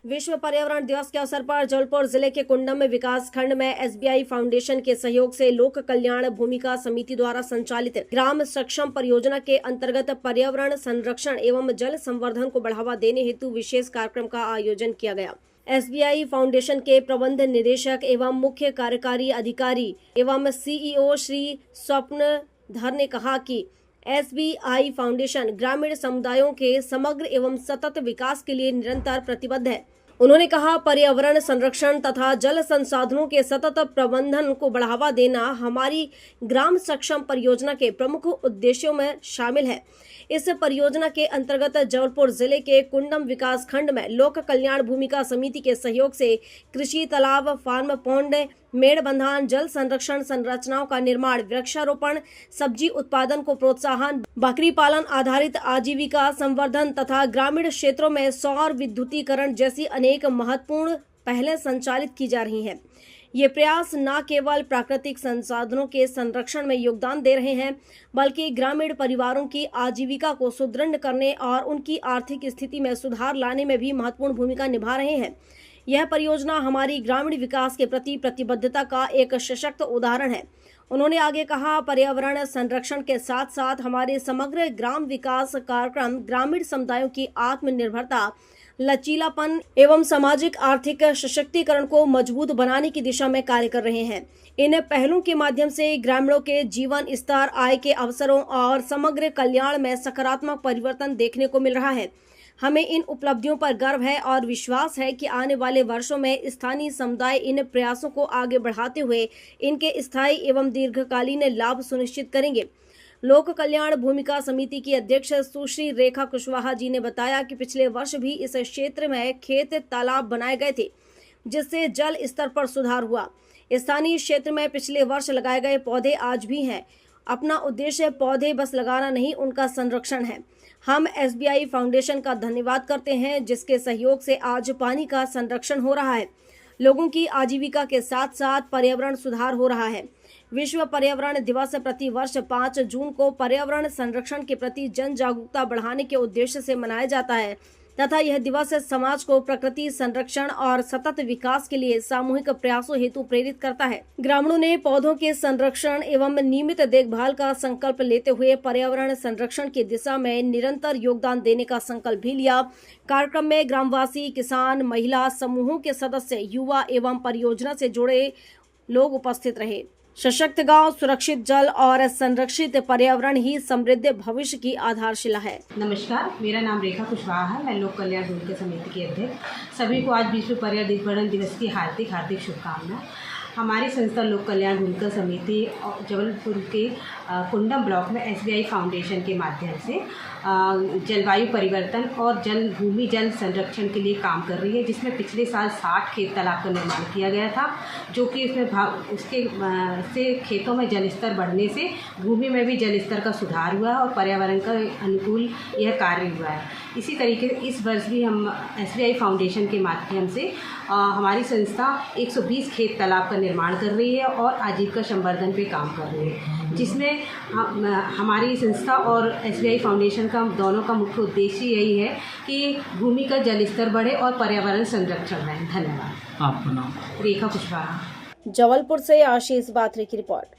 विश्व पर्यावरण दिवस के अवसर पर जबलपुर जिले के कुंडम में विकास खंड में एसबीआई फाउंडेशन के सहयोग से लोक कल्याण भूमिका समिति द्वारा संचालित ग्राम सक्षम परियोजना के अंतर्गत पर्यावरण संरक्षण एवं जल संवर्धन को बढ़ावा देने हेतु विशेष कार्यक्रम का आयोजन किया गया। एसबीआई फाउंडेशन के प्रबंध निदेशक एवं मुख्य कार्यकारी अधिकारी एवं सीईओ श्री स्वप्नधर ने कहा कि एसबीआई फाउंडेशन ग्रामीण समुदायों के समग्र एवं सतत विकास के लिए निरंतर प्रतिबद्ध है। उन्होंने कहा, पर्यावरण संरक्षण तथा जल संसाधनों के सतत प्रबंधन को बढ़ावा देना हमारी ग्राम सक्षम परियोजना के प्रमुख उद्देश्यों में शामिल है। इस परियोजना के अंतर्गत जबलपुर जिले के कुंडम विकास खंड में लोक कल्याण भूमिका समिति के सहयोग से कृषि तालाब, फार्म पौंड, मेड़बंधान, जल संरक्षण संरचनाओं का निर्माण, वृक्षारोपण, सब्जी उत्पादन को प्रोत्साहन, बकरी पालन आधारित आजीविका संवर्धन तथा ग्रामीण क्षेत्रों में सौर विद्युतीकरण जैसी अनेक महत्वपूर्ण पहलें संचालित की जा रही हैं। ये प्रयास न केवल प्राकृतिक संसाधनों के संरक्षण में योगदान दे रहे हैं, बल्कि ग्रामीण परिवारों की आजीविका को सुदृढ़ करने और उनकी आर्थिक स्थिति में सुधार लाने में भी महत्वपूर्ण भूमिका निभा रहे हैं। यह परियोजना हमारी ग्रामीण विकास के प्रति प्रतिबद्धता का एक सशक्त उदाहरण है। उन्होंने आगे कहा, पर्यावरण संरक्षण के साथ साथ हमारे समग्र ग्राम विकास कार्यक्रम ग्रामीण समुदायों की आत्मनिर्भरता, लचीलापन एवं सामाजिक आर्थिक सशक्तिकरण को मजबूत बनाने की दिशा में कार्य कर रहे हैं। इन पहलों के माध्यम से ग्रामीणों के जीवन स्तर, आय के अवसरों और समग्र कल्याण में सकारात्मक परिवर्तन देखने को मिल रहा है। हमें इन उपलब्धियों पर गर्व है और विश्वास है कि आने वाले वर्षों में स्थानीय समुदाय इन प्रयासों को आगे बढ़ाते हुए इनके स्थायी एवं दीर्घकालीन लाभ सुनिश्चित करेंगे। लोक कल्याण भूमिका समिति की अध्यक्ष सुश्री रेखा कुशवाहा जी ने बताया कि पिछले वर्ष भी इस क्षेत्र में खेत तालाब बनाए गए थे, जिससे जल स्तर पर सुधार हुआ। स्थानीय क्षेत्र में पिछले वर्ष लगाए गए पौधे आज भी हैं। अपना उद्देश्य पौधे बस लगाना नहीं, उनका संरक्षण है। हम एसबीआई फाउंडेशन का धन्यवाद करते हैं, जिसके सहयोग से आज पानी का संरक्षण हो रहा है, लोगों की आजीविका के साथ साथ पर्यावरण सुधार हो रहा है। विश्व पर्यावरण दिवस प्रति वर्ष 5 जून को पर्यावरण संरक्षण के प्रति जन जागरूकता बढ़ाने के उद्देश्य से मनाया जाता है तथा यह दिवस समाज को प्रकृति संरक्षण और सतत विकास के लिए सामूहिक प्रयासों हेतु प्रेरित करता है। ग्रामीणों ने पौधों के संरक्षण एवं नियमित देखभाल का संकल्प लेते हुए पर्यावरण संरक्षण की दिशा में निरंतर योगदान देने का संकल्प भी लिया। कार्यक्रम में ग्रामवासी, किसान, महिला समूहों के सदस्य, युवा एवं परियोजना से जुड़े लोग उपस्थित रहे। सशक्त गांव, सुरक्षित जल और संरक्षित पर्यावरण ही समृद्ध भविष्य की आधारशिला है। नमस्कार, मेरा नाम रेखा कुशवाहा है। मैं लोक कल्याण भूमिका समिति की अध्यक्ष। सभी को आज विश्व पर्यावरण दिवस की हार्दिक शुभकामनाएं। हमारी संस्था लोक कल्याण भूमिका समिति जबलपुर के कुंडम ब्लॉक में एसबीआई फाउंडेशन के माध्यम से जलवायु परिवर्तन और भूमि जल संरक्षण के लिए काम कर रही है, जिसमें पिछले साल 60 खेत तालाब का निर्माण किया गया था, जो कि उसके से खेतों में जल स्तर बढ़ने से भूमि में भी जल स्तर का सुधार हुआ है और पर्यावरण का अनुकूल यह कार्य हुआ है। इसी तरीके से इस वर्ष भी हम एसबीआई फाउंडेशन के माध्यम से हमारी संस्था 120 खेत तालाब का निर्माण कर रही है और आजीविका संवर्धन पे काम कर रही है, जिसमें हमारी संस्था और एसबीआई फाउंडेशन का दोनों का मुख्य उद्देश्य यही है कि भूमि का जल स्तर बढ़े और पर्यावरण संरक्षण रहे। धन्यवाद। आपका नाम? रेखा कुशवाहा। जबलपुर से आशीष बाथरी की रिपोर्ट।